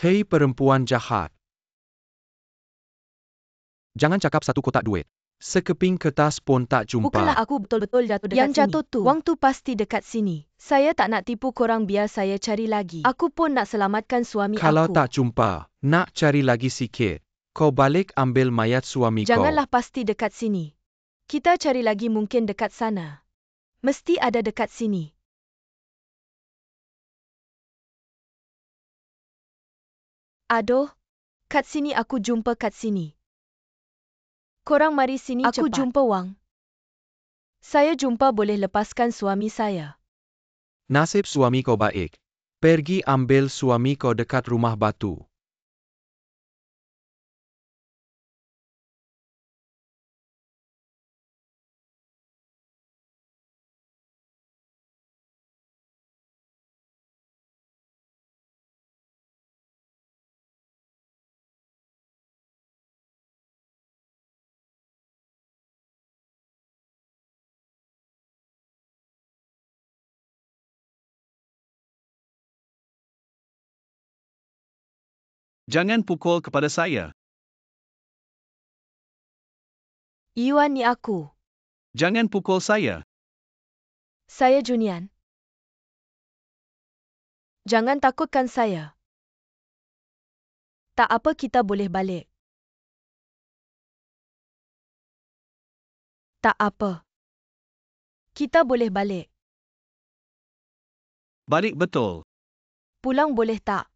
Hei perempuan jahat. Jangan cakap satu kotak duit. Sekeping kertas pun tak jumpa. Bukanlah aku betul-betul jatuh dekat Yang sini. jatuh tu. Wang tu pasti dekat sini. Saya tak nak tipu korang, biar saya cari lagi. Aku pun nak selamatkan suami Kalau aku. tak jumpa, nak cari lagi sikit. Kau balik ambil mayat suami Janganlah kau. pasti dekat sini. Kita cari lagi, mungkin dekat sana. Mesti ada dekat sini. Aduh, kat sini aku jumpa kat sini. Korang mari sini cepat. Aku jumpa Wang. Saya jumpa, boleh lepaskan suami saya. Nasib suami kau baik. Pergi ambil suami kau dekat rumah batu. Jangan pukul kepada saya. Yuan ni aku. Jangan pukul saya. Saya Junian. Jangan takutkan saya. Tak apa, kita boleh balik. Tak apa. Kita boleh balik. Balik betul. Pulang boleh tak?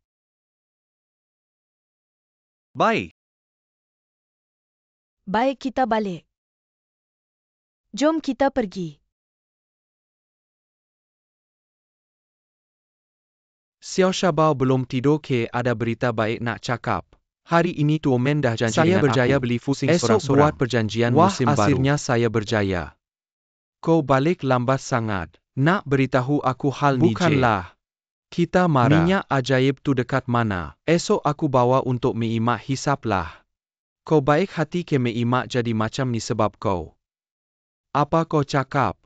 Baik. Baik, kita balik. Jom kita pergi. Xiao Shabao belum tidur ke, ada berita baik nak cakap. Hari ini Tuomen dah janji Saya dengan berjaya aku. beli fusing Esok sorang-sorang. buat perjanjian Wah, musim baru. Akhirnya saya berjaya. Kau balik lambat sangat. Nak beritahu aku hal ni je. Bukanlah. Kita marah. Minyak ajaib tu dekat mana? Esok aku bawa untuk Meimak hisap lah. Kau baik hati ke Meimak jadi macam ni sebab kau. Apa kau cakap?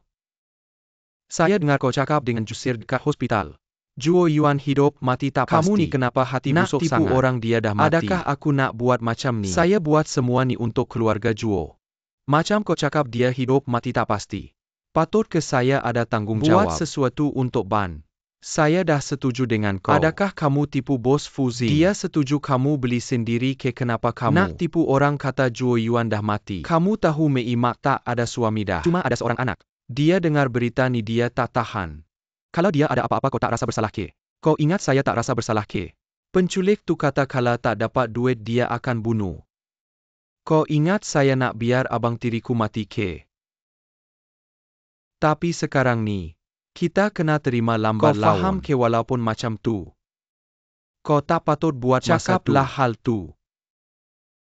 Saya dengar kau cakap dengan Jusir dekat hospital. Juo Yuan hidup mati tak pasti. Kamu ni kenapa hati Nak busuk tipu sangat? orang Dia dah mati. Adakah aku nak buat macam ni? Saya buat semua ni untuk keluarga Juo. Macam kau cakap dia hidup mati tak pasti. Patut ke saya ada tanggungjawab? Buat sesuatu untuk Ban. Saya dah setuju dengan kau. Adakah kamu tipu bos Fuzi? Dia setuju kamu beli sendiri ke, kenapa kamu nak tipu orang kata Juo Yuan dah mati? Kamu tahu Meimak tak ada suami dah. Cuma ada seorang anak. Dia dengar berita ni dia tak tahan. Kalau dia ada apa-apa kau tak rasa bersalah ke? Kau ingat saya tak rasa bersalah ke? Penculik tu kata kalau tak dapat duit dia akan bunuh. Kau ingat saya nak biar abang tiriku mati ke? Tapi sekarang ni, kita kena terima lambat laun. Kau faham ke walaupun macam tu? Kau tak patut buat masa tu. Cakaplah hal tu.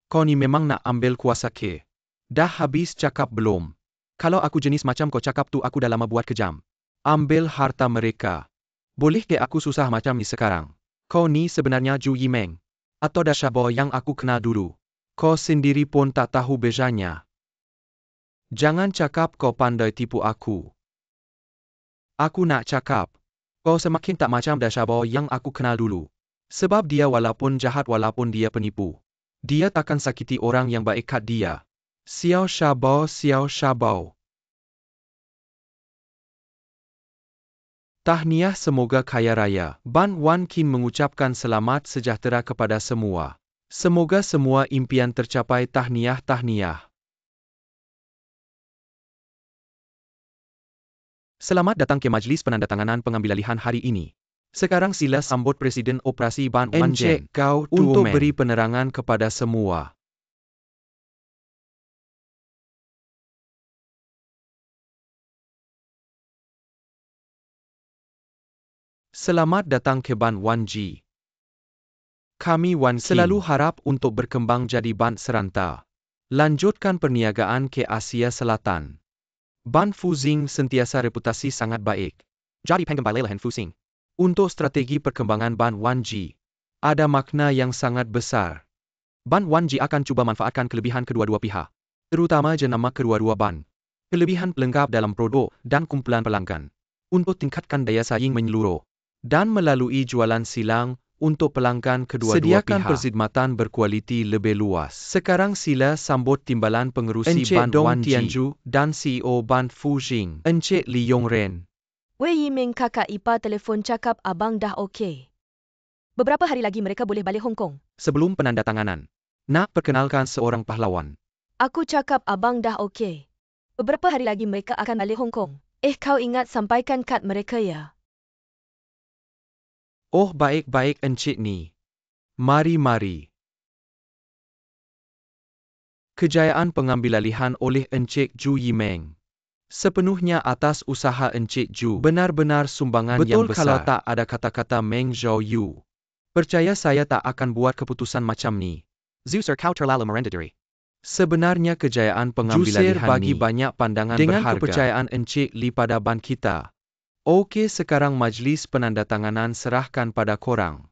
Kau ni memang nak ambil kuasa ke? Dah habis cakap belum? Kalau aku jenis macam kau cakap tu, aku dah lama buat kejam. Ambil harta mereka. Boleh ke aku susah macam ni sekarang? Kau ni sebenarnya Ju Yimeng. Atau dah Shabao yang aku kenal dulu. Kau sendiri pun tak tahu bezanya. Jangan cakap kau pandai tipu aku. Aku nak cakap, kau semakin tak macam dah Shabao yang aku kenal dulu. Sebab dia walaupun jahat, walaupun dia penipu, dia takkan sakiti orang yang baik kat dia. Xiao Shabao, Xiao Shabao. Tahniah, semoga kaya raya. Ban Wan Qin mengucapkan selamat sejahtera kepada semua. Semoga semua impian tercapai. Tahniah, tahniah. Selamat datang ke majlis penandatanganan pengambilalihan hari ini. Sekarang sila sambut Presiden Operasi Ban Wan Zhen kau untuk beri penerangan kepada semua. Selamat datang ke Ban Wan Ji. Kami Wan Qin selalu harap untuk berkembang jadi ban seranta. Lanjutkan perniagaan ke Asia Selatan. Ban Fuzing sentiasa reputasi sangat baik. Jadi pengembangan Fuzing. Untuk strategi perkembangan Ban Wan Ji, ada makna yang sangat besar. Ban Wan Ji akan cuba manfaatkan kelebihan kedua-dua pihak. Terutama jenama kedua-dua ban. Kelebihan pelengkap dalam produk dan kumpulan pelanggan. Untuk tingkatkan daya saing menyeluruh. Dan melalui jualan silang, untuk pelanggan kedua-dua pihak. Sediakan perkhidmatan berkualiti lebih luas. Sekarang sila sambut timbalan pengerusi Encik Ban Wan Tianzhu dan CEO Ban Fujing, Encik Li Yongren. Wei Yiming kakak ipar telefon cakap abang dah okey. Beberapa hari lagi mereka boleh balik Hong Kong. Sebelum penandatanganan, nak perkenalkan seorang pahlawan. Aku cakap abang dah okey. Beberapa hari lagi mereka akan balik Hong Kong. Kau ingat sampaikan kad mereka ya? Oh baik-baik Encik Ni. Mari. Kejayaan pengambilalihan oleh Encik Zhu Yimeng. Sepenuhnya atas usaha Encik Zhu. Benar-benar sumbangan yang besar. Betul kalau tak ada kata-kata Meng Zhou. Percaya saya tak akan buat keputusan macam ni. Zhu Sir kau terlalu merendah diri. Sebenarnya kejayaan pengambilalihan Jusir bagi banyak pandangan dengan berharga. Kepercayaan Encik Li pada ban kita. Okey, sekarang majlis penandatanganan serahkan pada korang.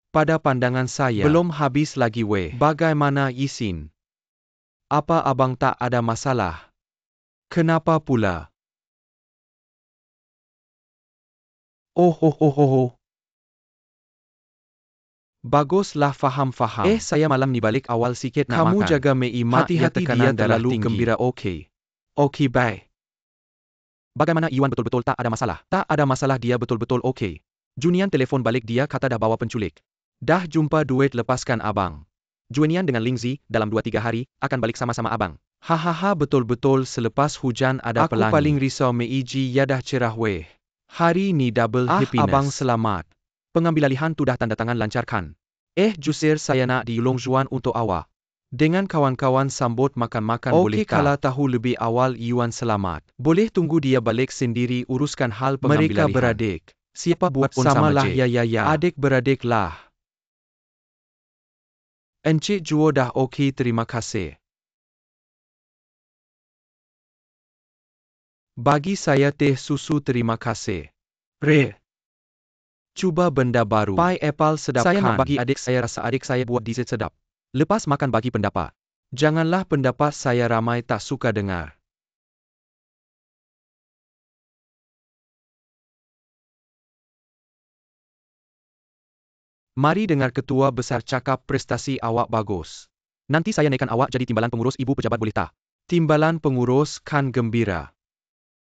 Pada pandangan saya, belum habis lagi weh. Bagaimana Yisin? Apa abang tak ada masalah? Kenapa pula? Oh. Baguslah faham. Saya malam ni balik awal sikit nak makan. Kamu jaga Mei Mak, hati-hati dia terlalu gembira. Okey, bye. Bagaimana Yuan betul-betul tak ada masalah? Tak ada masalah, dia betul-betul okey. Junian telefon balik dia kata dah bawa penculik. Dah jumpa duit, lepaskan abang. Junian dengan Ling Zi, dalam 2-3 hari, akan balik sama-sama abang. Hahaha, betul-betul selepas hujan ada pelangi. Aku paling risau Mei Ji, ya dah cerah weh. Hari ni double happiness. Abang selamat. Pengambilalihan tu dah tanda tangan lancarkan. Jusir saya nak di Yulong Zuan untuk awak. Dengan kawan-kawan sambut makan-makan boleh tak? Kalau tahu lebih awal Yuan selamat. Boleh tunggu dia balik sendiri uruskan hal pengambilalihan. Mereka beradik. Siapa buat pun sama lah ya. Adik-beradik lah. Encik Juo dah okey, terima kasih. Bagi saya teh susu, terima kasih. Cuba benda baru. Pai apple sedap Saya kan? nak bagi adik saya, rasa adik saya buat dessert sedap. Lepas makan bagi pendapat. Janganlah pendapat saya ramai tak suka dengar. Mari dengar ketua besar cakap prestasi awak bagus. Nanti saya naikkan awak jadi timbalan pengurus ibu pejabat boleh tak? Timbalan pengurus kan gembira.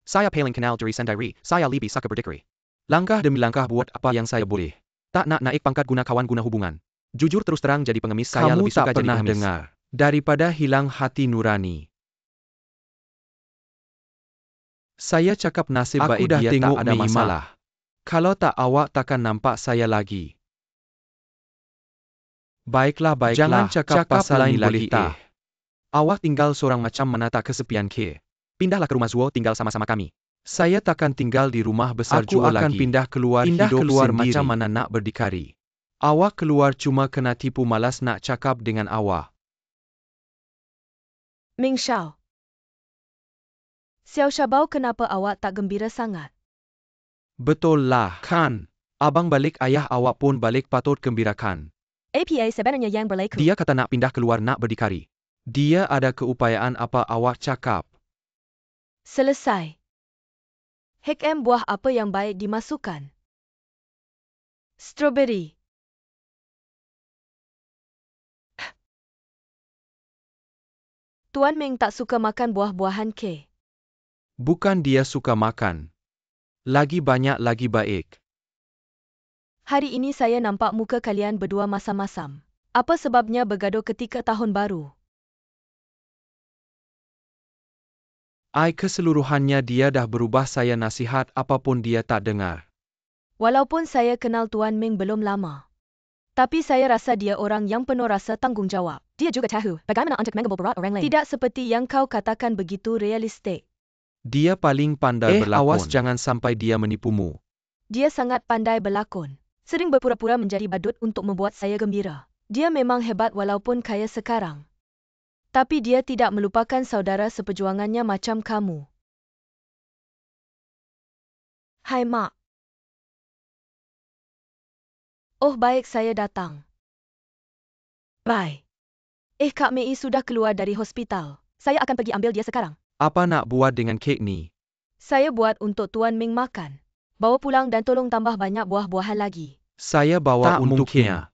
Saya paling kenal dari sendiri, saya lebih suka berdikari. Langkah demi langkah buat apa yang saya boleh. Tak nak naik pangkat guna kawan guna hubungan. Jujur terus terang jadi pengemis, saya lebih suka jadi pengemis. Kamu tak pernah dengar. Daripada hilang hati nurani. Saya cakap nasib baik dia tak ada masalah. Kalau tak awak takkan nampak saya lagi. Baiklah. Jangan cakap pasal lain lagi Awak tinggal seorang macam mana tak kesepian ke? Pindahlah ke rumah Zuo, tinggal sama-sama kami. Saya takkan tinggal di rumah besar Zuo lagi. Aku akan pindah keluar hidup sendiri. Macam mana nak berdikari. Awak keluar cuma kena tipu, malas nak cakap dengan awak. Ming Xiao. Xiao Shabao, kenapa awak tak gembira sangat? Betul lah, kan? Abang balik, ayah awak pun balik, patut gembirakan. APA sebenarnya yang berlaku. Dia kata nak pindah keluar, nak berdikari. Dia ada keupayaan apa awak cakap? Selesai. Buah apa yang baik dimasukkan? Strawberry. Tuan Ming tak suka makan buah-buahan ke? Bukan dia suka makan. Lagi banyak lagi baik. Hari ini saya nampak muka kalian berdua masam-masam. Apa sebabnya bergaduh ketika tahun baru? Keseluruhannya dia dah berubah, saya nasihat apapun dia tak dengar. Walaupun saya kenal Tuan Ming belum lama. Tapi saya rasa dia orang yang penuh rasa tanggungjawab. Dia juga tahu bagaimana untuk mengambil berat orang lain. Tidak seperti yang kau katakan begitu realistik. Dia paling pandai berlakon. Awas jangan sampai dia menipumu. Dia sangat pandai berlakon. Sering berpura-pura menjadi badut untuk membuat saya gembira. Dia memang hebat walaupun kaya sekarang. Tapi dia tidak melupakan saudara seperjuangannya macam kamu. Hai Mak. Oh baik, saya datang. Bye. Kak Mei sudah keluar dari hospital. Saya akan pergi ambil dia sekarang. Apa nak buat dengan kek ni? Saya buat untuk Tuan Ming makan. Bawa pulang dan tolong tambah banyak buah-buahan lagi. Saya bawa Tak untuknya.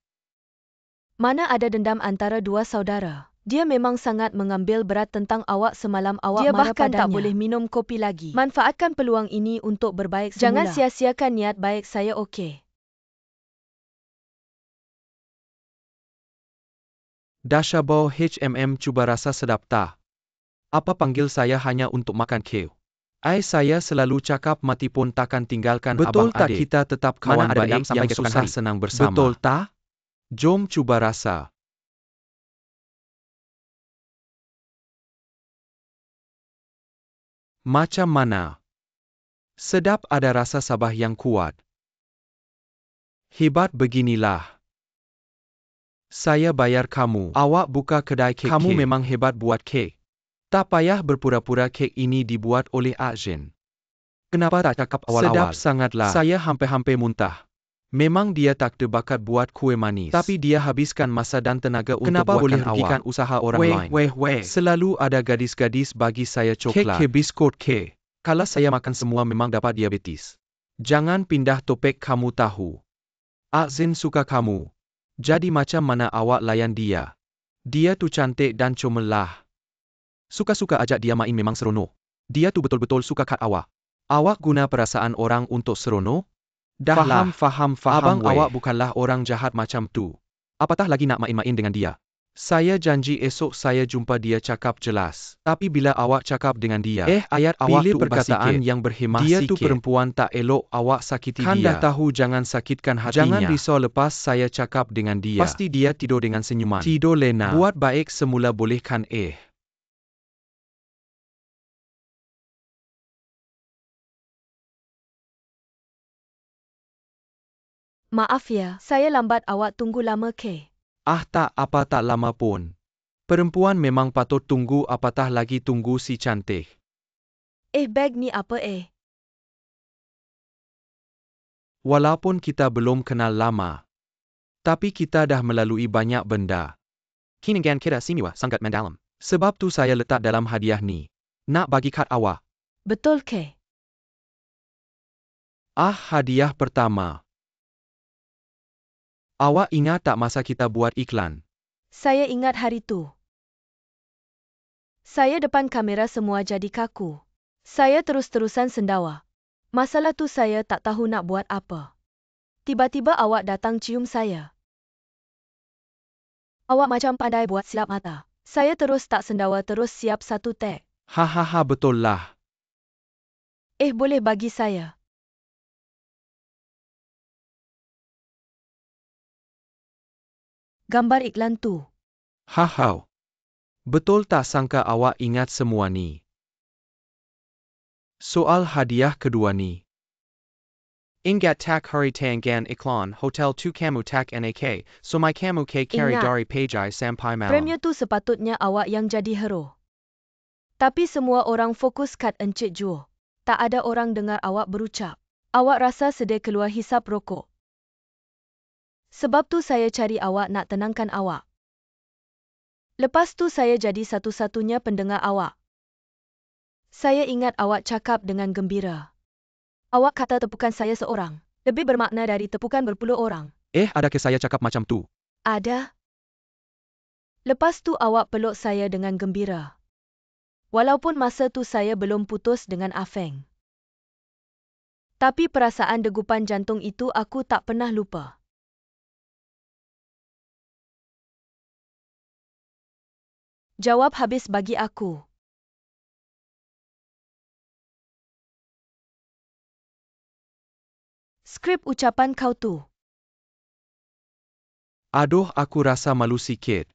Mana ada dendam antara dua saudara. Dia memang sangat mengambil berat tentang awak semalam. Awak Dia marah bahkan tak padanya. boleh minum kopi lagi. Manfaatkan peluang ini untuk berbaik semula. Jangan sia-siakan niat baik saya, okey? Dashabau cuba rasa sedap tak? Apa panggil saya hanya untuk makan kek? Saya selalu cakap mati pun takkan tinggalkan Betul abang tak adik. kita tetap kawan Mana ada dendam baik sampai yang keesokan susah hari? senang bersama? Betul tak? Jom cuba rasa. Macam mana? Sedap, ada rasa sabah yang kuat. Hebat beginilah. Saya bayar kamu. Awak buka kedai kek. Kamu memang hebat buat kek. Tak payah berpura-pura, kek ini dibuat oleh Azin. Kenapa tak cakap awal-awal? Sedap sangatlah. Saya hampir-hampir muntah. Memang dia tak ada bakat buat kue manis. Tapi dia habiskan masa dan tenaga untuk Kenapa buatkan boleh awak. rugikan usaha orang lain? Selalu ada gadis-gadis bagi saya coklat. Kek biskut kek. Kalau saya makan semua memang dapat diabetes. Jangan pindah topik, kamu tahu. Azin suka kamu. Jadi macam mana awak layan dia? Dia tu cantik dan comel lah. Suka-suka ajak dia main memang seronok. Dia tu betul-betul suka kat awak. Awak guna perasaan orang untuk seronok? Dah faham. Abang awak bukanlah orang jahat macam tu. Apatah lagi nak main-main dengan dia? Saya janji esok saya jumpa dia cakap jelas. Tapi bila awak cakap dengan dia, ayat awak pilih tu perkataan sikit. yang berhemah Dia sikit. tu Perempuan tak elok awak sakiti Kan dia. dah Tahu jangan sakitkan hatinya. Jangan risau lepas saya cakap dengan dia. Pasti dia tidur dengan senyuman. Tidur lena. Buat baik semula boleh kan? Maaf ya, saya lambat. Awak tunggu lama ke? Tak lama pun. Perempuan memang patut tunggu, apatah lagi tunggu si cantik. Bag ni apa Walaupun kita belum kenal lama, tapi kita dah melalui banyak benda. Kini kita simiwa sangat mendalam. Sebab tu saya letak dalam hadiah ni. Nak bagi kat awak. Betul ke? Hadiah pertama. Awak ingat tak masa kita buat iklan? Saya ingat hari tu. Saya depan kamera semua jadi kaku. Saya terus-terusan sendawa. Masalah tu saya tak tahu nak buat apa. Tiba-tiba awak datang cium saya. Awak macam pandai buat silap mata. Saya terus tak sendawa, terus siap satu tag. Betul lah. Boleh bagi saya? Gambar iklan tu. Betul tak sangka awak ingat semua ni. Soal hadiah kedua ni. Ingat tak hari tangan iklan hotel tu kamu tak nak, so my kamu carry Ingat. dari pagi sampai malam. Premier tu sepatutnya awak yang jadi hero. Tapi semua orang fokus kat Encik Juo. Tak ada orang dengar awak berucap. Awak rasa sedih keluar hisap rokok. Sebab tu saya cari awak nak tenangkan awak. Lepas tu saya jadi satu-satunya pendengar awak. Saya ingat awak cakap dengan gembira. Awak kata tepukan saya seorang lebih bermakna dari tepukan berpuluh orang. Ada ke saya cakap macam tu? Ada. Lepas tu awak peluk saya dengan gembira. Walaupun masa tu saya belum putus dengan Afeng. Tapi perasaan degupan jantung itu aku tak pernah lupa. Jawab habis bagi aku. Skrip ucapan kau tu. Aduh, aku rasa malu sikit.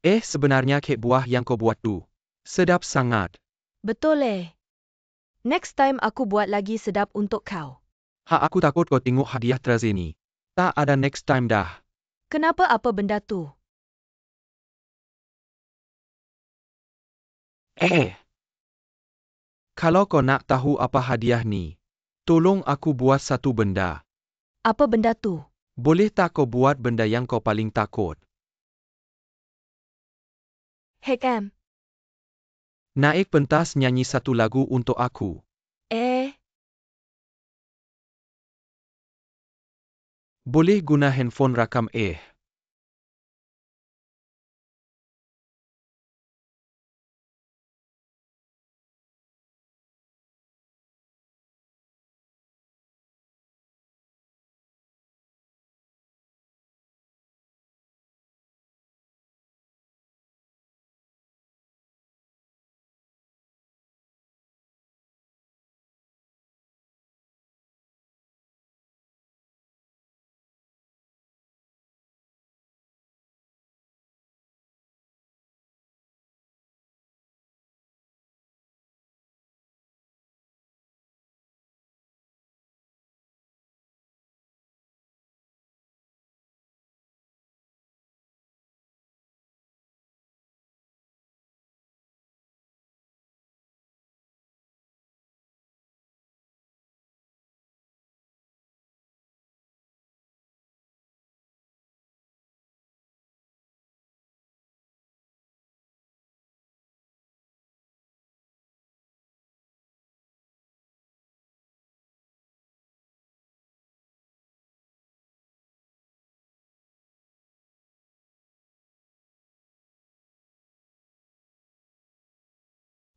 Sebenarnya kek buah yang kau buat tu sedap sangat. Betul. Next time aku buat lagi sedap untuk kau. Aku takut kau tengok hadiah terakhir ni. Tak ada next time dah. Kenapa, apa benda tu? Kalau kau nak tahu apa hadiah ni, Tolong aku buat satu benda. Apa benda tu? Boleh tak kau buat benda yang kau paling takut? Hey Cam. Naik pentas nyanyi satu lagu untuk aku. Boleh guna handphone rakam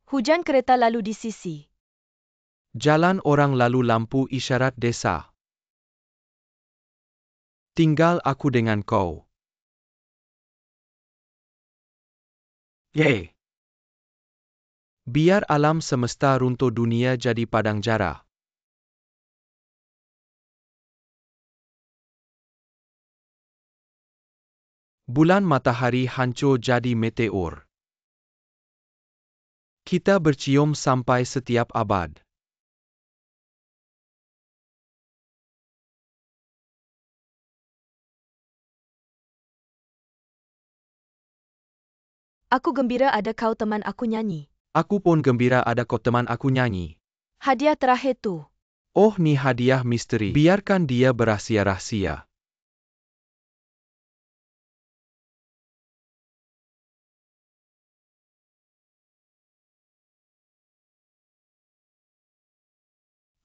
Hujan kereta lalu di sisi. Jalan orang lalu lampu isyarat desa. Tinggal aku dengan kau. Yeay. Biar alam semesta runtuh dunia jadi padang jara. Bulan matahari hancur jadi meteor. Kita bercium sampai setiap abad. Aku gembira ada kau teman aku nyanyi. Aku pun gembira ada kau teman aku nyanyi. Hadiah terakhir tu. Oh, ni hadiah misteri. Biarkan dia berahsia-rahsia.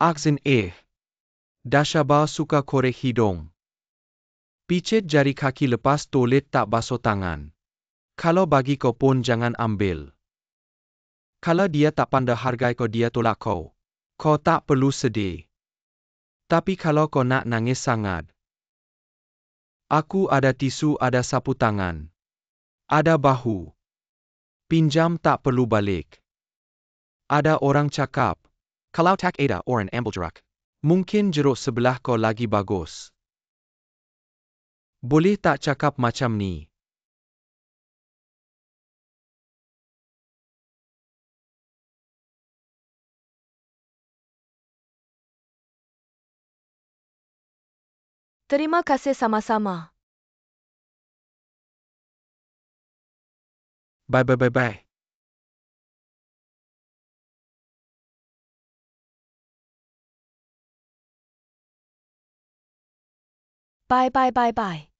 Aksin Dashaba suka korek hidung. Picit jari kaki lepas toilet tak basuh tangan. Kalau bagi kau pun jangan ambil. Kalau dia tak pandai hargai kau dia tolak kau. Kau tak perlu sedih. Tapi kalau kau nak nangis sangat. Aku ada tisu, ada sapu tangan. Ada bahu. Pinjam tak perlu balik. Ada orang cakap. Kalau tak ada orang ambil jeruk. Mungkin jeruk sebelah kau lagi bagus. Boleh tak cakap macam ni? Terima kasih sama-sama. Bye bye bye bye. Bye bye bye bye.